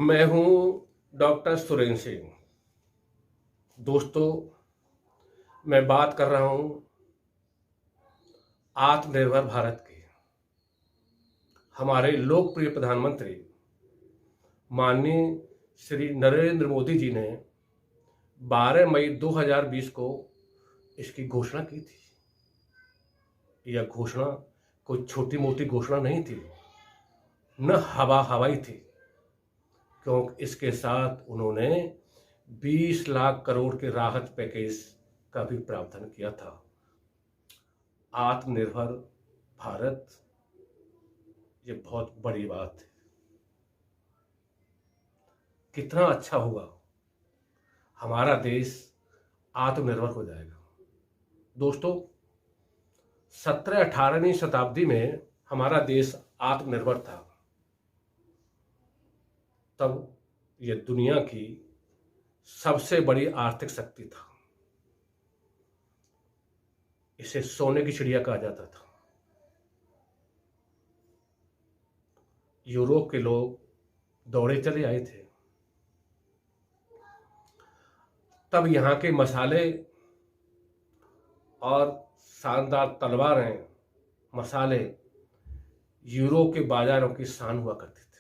मैं हूं डॉक्टर सुरेंद्र सिंह। दोस्तों, मैं बात कर रहा हूं आत्मनिर्भर भारत की। हमारे लोकप्रिय प्रधानमंत्री माननीय श्री नरेंद्र मोदी जी ने 12 मई 2020 को इसकी घोषणा की थी। यह घोषणा कोई छोटी मोटी घोषणा नहीं थी, न हवाई थी, क्योंकि इसके साथ उन्होंने 20 लाख करोड़ के राहत पैकेज का भी प्रावधान किया था। आत्मनिर्भर भारत, ये बहुत बड़ी बात है। कितना अच्छा होगा, हमारा देश आत्मनिर्भर हो जाएगा। दोस्तों, 17-18वीं शताब्दी में हमारा देश आत्मनिर्भर था। तब यह दुनिया की सबसे बड़ी आर्थिक शक्ति था। इसे सोने की चिड़िया कहा जाता था। यूरोप के लोग दौड़े चले आए थे। तब यहाँ के मसाले और शानदार तलवारें, मसाले यूरोप के बाजारों की शान हुआ करते थे।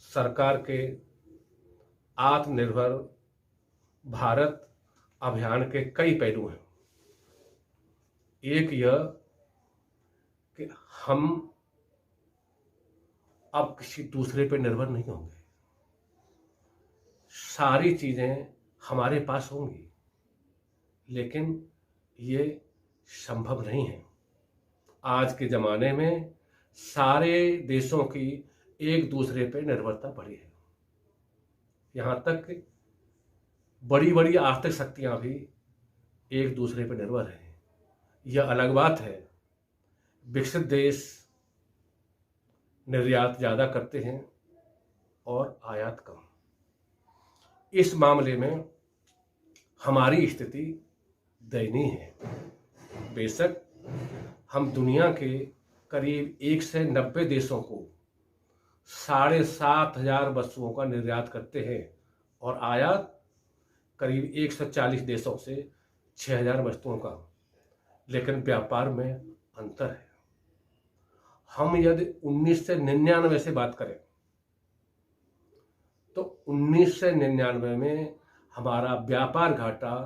सरकार के आत्मनिर्भर भारत अभियान के कई पहलू हैं। एक यह कि हम अब किसी दूसरे पर निर्भर नहीं होंगे। सारी चीजें हमारे पास होंगी, लेकिन ये संभव नहीं है। आज के ज़माने में सारे देशों की एक दूसरे पर निर्भरता बढ़ी है। यहाँ तक कि बड़ी बड़ी आर्थिक शक्तियाँ भी एक दूसरे पर निर्भर हैं। यह अलग बात है, विकसित देश निर्यात ज़्यादा करते हैं और आयात कम। इस मामले में हमारी स्थिति दयनीय है। बेशक हम दुनिया के करीब 1 से 90 देशों को 7,500 वस्तुओं का निर्यात करते हैं और आयात करीब 140 देशों से 6,000 वस्तुओं का, लेकिन व्यापार में अंतर है। हम यदि 1999 से बात करें तो 1999 में हमारा व्यापार घाटा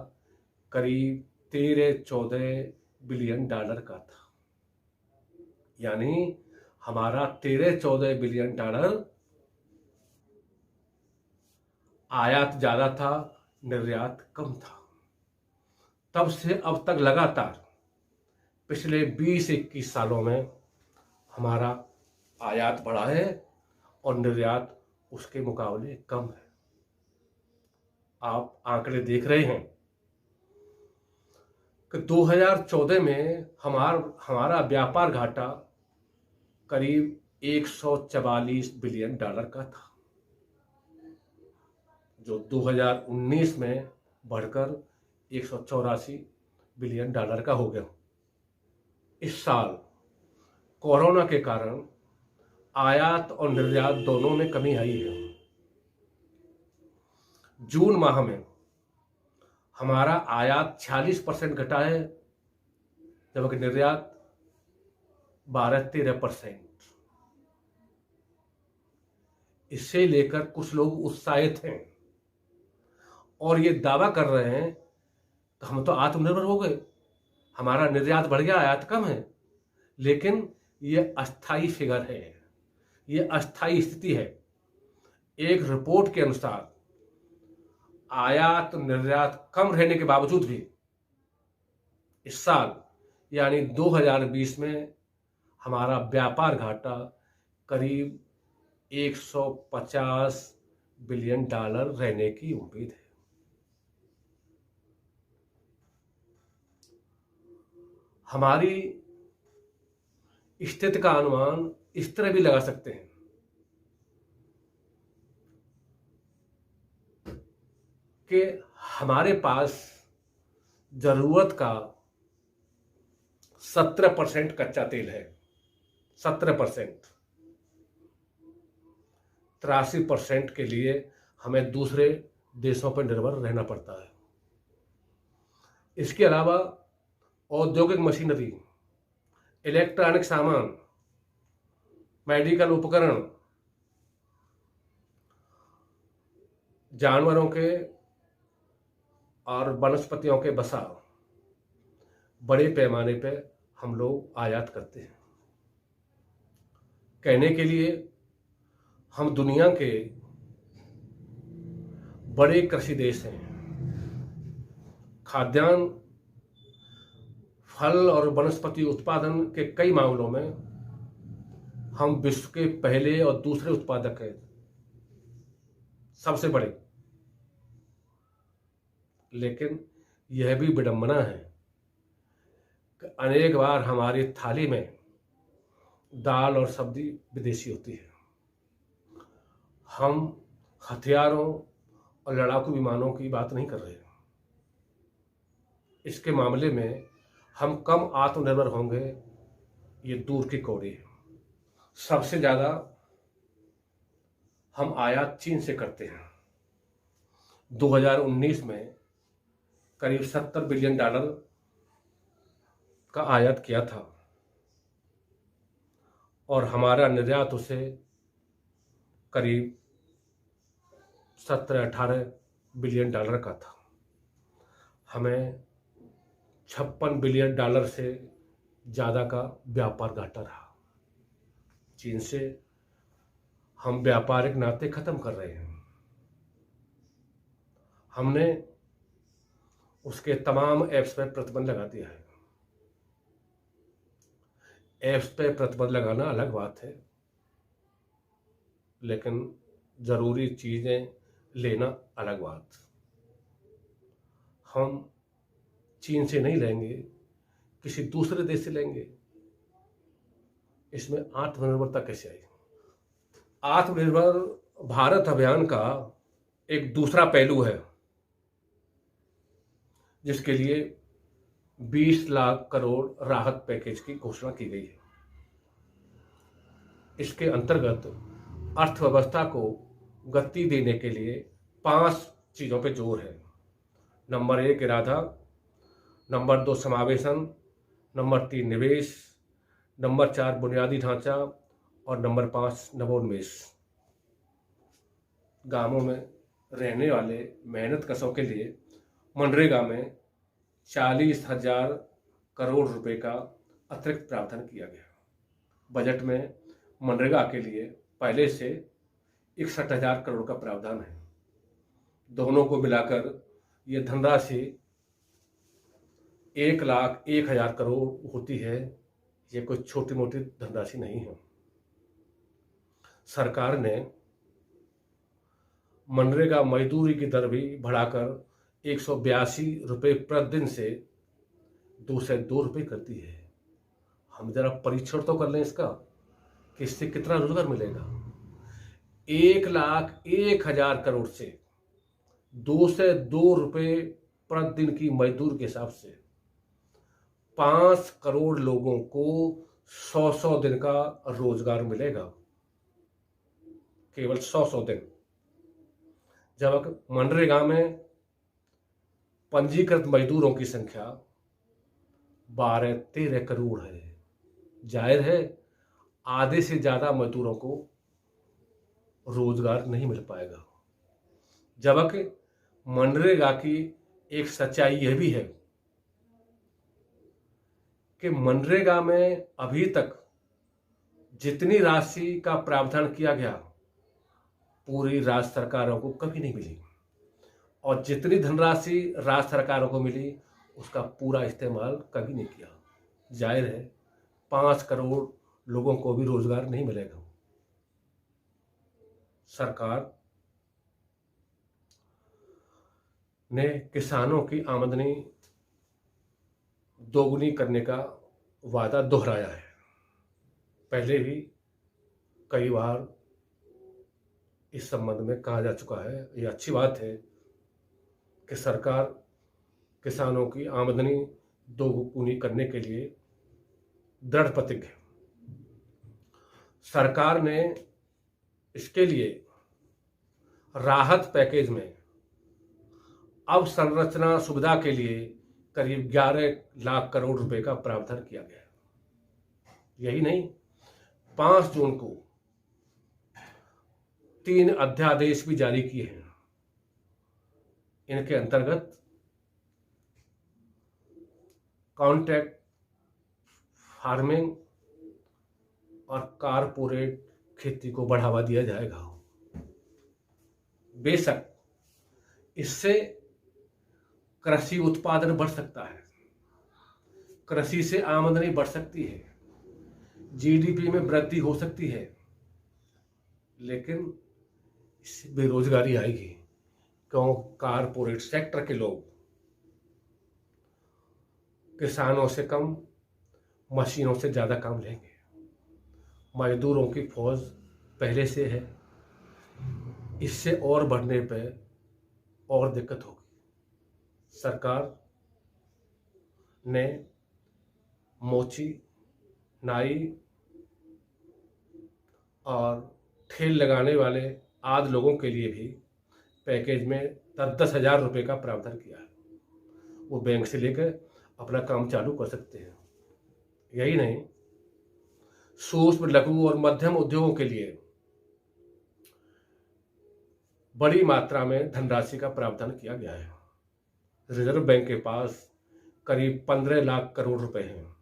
करीब 13-14 बिलियन डॉलर का था। यानी हमारा 13-14 बिलियन डॉलर आयात ज़्यादा था, निर्यात कम था। तब से अब तक लगातार पिछले 20-21 सालों में हमारा आयात बढ़ा है और निर्यात उसके मुकाबले कम है। आप आंकड़े देख रहे हैं कि 2014 में हमारा व्यापार घाटा करीब 144 बिलियन डॉलर का था, जो 2019 में बढ़कर 184 बिलियन डॉलर का हो गया। इस साल कोरोना के कारण आयात और निर्यात दोनों में कमी आई है। जून माह में हमारा आयात 46% घटा है, जबकि निर्यात 12-13%। इसे लेकर कुछ लोग उत्साहित हैं और ये दावा कर रहे हैं कि हम तो आत्मनिर्भर हो गए, हमारा निर्यात बढ़ गया, आयात कम है। लेकिन ये अस्थाई फिगर है, ये अस्थाई स्थिति है। एक रिपोर्ट के अनुसार आयात निर्यात कम रहने के बावजूद भी इस साल यानी 2020 में हमारा व्यापार घाटा करीब 150 बिलियन डॉलर रहने की उम्मीद है। हमारी स्थिति का अनुमान इस तरह भी लगा सकते हैं कि हमारे पास जरूरत का 17% कच्चा तेल है। 17%। 83% के लिए हमें दूसरे देशों पर निर्भर रहना पड़ता है। इसके अलावा औद्योगिक मशीनरी, इलेक्ट्रॉनिक सामान, मेडिकल उपकरण, जानवरों के और वनस्पतियों के वसा बड़े पैमाने पे हम लोग आयात करते हैं। कहने के लिए हम दुनिया के बड़े कृषि देश हैं। खाद्यान्न, फल और वनस्पति उत्पादन के कई मामलों में हम विश्व के पहले और दूसरे उत्पादक हैं, सबसे बड़े। लेकिन यह भी विडंबना है कि अनेक बार हमारी थाली में दाल और सब्जी विदेशी होती है। हम हथियारों और लड़ाकू विमानों की बात नहीं कर रहे। इसके मामले में हम कम आत्मनिर्भर होंगे, ये दूर की कौड़ी है। सबसे ज़्यादा हम आयात चीन से करते हैं। 2019 में करीब $70 बिलियन का आयात किया था और हमारा निर्यात उसे करीब $17-18 बिलियन का था। हमें $56 बिलियन से ज़्यादा का व्यापार घाटा रहा। चीन से हम व्यापारिक नाते खत्म कर रहे हैं। हमने उसके तमाम ऐप्स पर प्रतिबंध लगा दिया है। ऐप्स पे प्रतिबंध लगाना अलग बात है, लेकिन ज़रूरी चीज़ें लेना अलग बात। हम चीन से नहीं लेंगे, किसी दूसरे देश से लेंगे। इसमें आत्मनिर्भरता कैसे आई? आत्मनिर्भर भारत अभियान का एक दूसरा पहलू है, जिसके लिए 20 लाख करोड़ राहत पैकेज की घोषणा की गई है। इसके अंतर्गत अर्थव्यवस्था को गति देने के लिए 5 चीज़ों पे जोर है। नंबर 1 इरादा, नंबर 2 समावेशन, नंबर 3 निवेश, नंबर 4 बुनियादी ढांचा और नंबर 5 नवोन्मेष। गांवों में रहने वाले मेहनत कशों के लिए मनरेगा में 40,000 करोड़ रुपए का अतिरिक्त प्रावधान किया गया। बजट में मनरेगा के लिए पहले से 61,000 करोड़ का प्रावधान है। दोनों को मिलाकर ये धनराशि 1,01,000 करोड़ होती है। ये कोई छोटी मोटी धनराशि नहीं है। सरकार ने मनरेगा मजदूरी की दर भी बढ़ाकर 182 रुपये प्रतिदिन से 202 रुपये कर दी है। हम जरा परीक्षण तो कर लें इसका कि इससे कितना रोजगार मिलेगा। 1,01,000 करोड़ से 202 रुपये प्रतिदिन की मजदूर के हिसाब से 5 करोड़ लोगों को 100 दिन का रोजगार मिलेगा। केवल 100 दिन। जब मनरेगा में पंजीकृत मजदूरों की संख्या 12-13 करोड़ है, जाहिर है आधे से ज़्यादा मजदूरों को रोजगार नहीं मिल पाएगा। जबकि मनरेगा की एक सच्चाई यह भी है कि मनरेगा में अभी तक जितनी राशि का प्रावधान किया गया पूरी राज्य सरकारों को कभी नहीं मिली, और जितनी धनराशि राज्य सरकारों को मिली उसका पूरा इस्तेमाल कभी नहीं किया। जाहिर है 5 करोड़ लोगों को भी रोजगार नहीं मिलेगा। सरकार ने किसानों की आमदनी दोगुनी करने का वादा दोहराया है। पहले भी कई बार इस संबंध में कहा जा चुका है। ये अच्छी बात है कि सरकार किसानों की आमदनी दोगुनी करने के लिए दृढ़ प्रतिज्ञ है। सरकार ने इसके लिए राहत पैकेज में अवसंरचना सुविधा के लिए करीब 11 लाख करोड़ रुपए का प्रावधान किया गया। यही नहीं, 5 जून को 3 अध्यादेश भी जारी किए हैं। इनके अंतर्गत कॉन्ट्रैक्ट फार्मिंग और कारपोरेट खेती को बढ़ावा दिया जाएगा। बेशक इससे कृषि उत्पादन बढ़ सकता है, कृषि से आमदनी बढ़ सकती है, जीडीपी में वृद्धि हो सकती है, लेकिन इससे बेरोजगारी आएगी। क्यों? कारपोरेट सेक्टर के लोग किसानों से कम मशीनों से ज़्यादा काम लेंगे। मजदूरों की फौज पहले से है, इससे और बढ़ने पे और दिक्कत होगी। सरकार ने मोची, नाई और ठेल लगाने वाले आदि लोगों के लिए भी पैकेज में 10,000 रुपये का प्रावधान किया है। वो बैंक से लेकर अपना काम चालू कर सकते हैं। यही नहीं, सूक्ष्म, लघु और मध्यम उद्योगों के लिए बड़ी मात्रा में धनराशि का प्रावधान किया गया है। रिजर्व बैंक के पास करीब 15 लाख करोड़ रुपए हैं।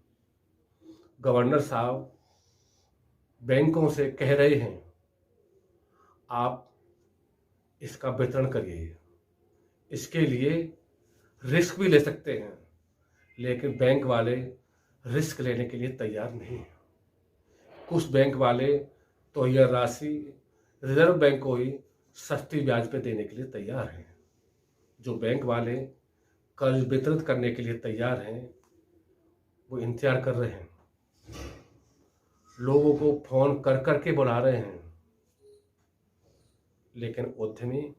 गवर्नर साहब बैंकों से कह रहे हैं, आप इसका वितरण करिए। इसके लिए रिस्क भी ले सकते हैं, लेकिन बैंक वाले रिस्क लेने के लिए तैयार नहीं हैं। कुछ बैंक वाले तो यह राशि रिजर्व बैंक को ही सस्ती ब्याज पे देने के लिए तैयार हैं। जो बैंक वाले कर्ज वितरित करने के लिए तैयार हैं, वो इंतजार कर रहे हैं, लोगों को फोन कर कर के बुला रहे हैं, लेकिन उद्यमी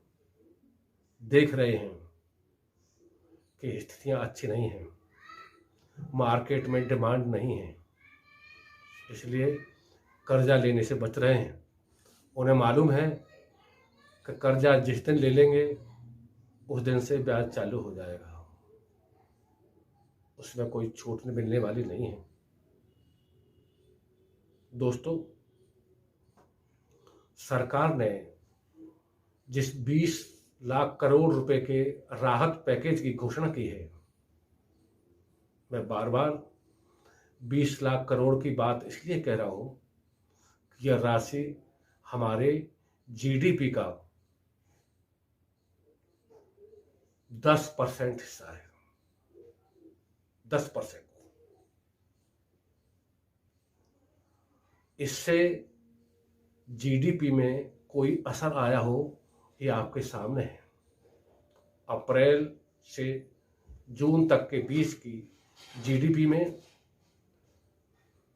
देख रहे हैं कि स्थितियां अच्छी नहीं हैं, मार्केट में डिमांड नहीं है, इसलिए कर्जा लेने से बच रहे हैं। उन्हें मालूम है कि कर्जा जिस दिन ले लेंगे उस दिन से ब्याज चालू हो जाएगा, उसमें कोई छूट मिलने वाली नहीं है। दोस्तों, सरकार ने जिस 20 लाख करोड़ रुपए के राहत पैकेज की घोषणा की है, मैं बार बार 20 लाख करोड़ की बात इसलिए कह रहा हूं कि यह राशि हमारे जीडीपी का 10% हिस्सा है। 10%। इससे जीडीपी में कोई असर आया हो, ये आपके सामने है। अप्रैल से जून तक के बीच की जीडीपी में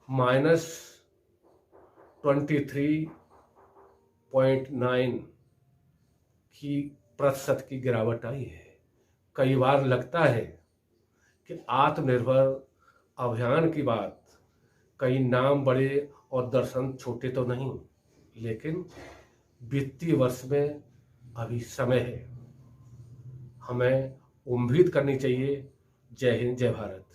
-23.9 प्रतिशत की गिरावट आई है। कई बार लगता है कि आत्मनिर्भर अभियान की बात कई नाम बड़े और दर्शन छोटे तो नहीं, लेकिन वित्तीय वर्ष में अभी समय है। हमें उम्मीद करनी चाहिए। जय हिंद, जय भारत।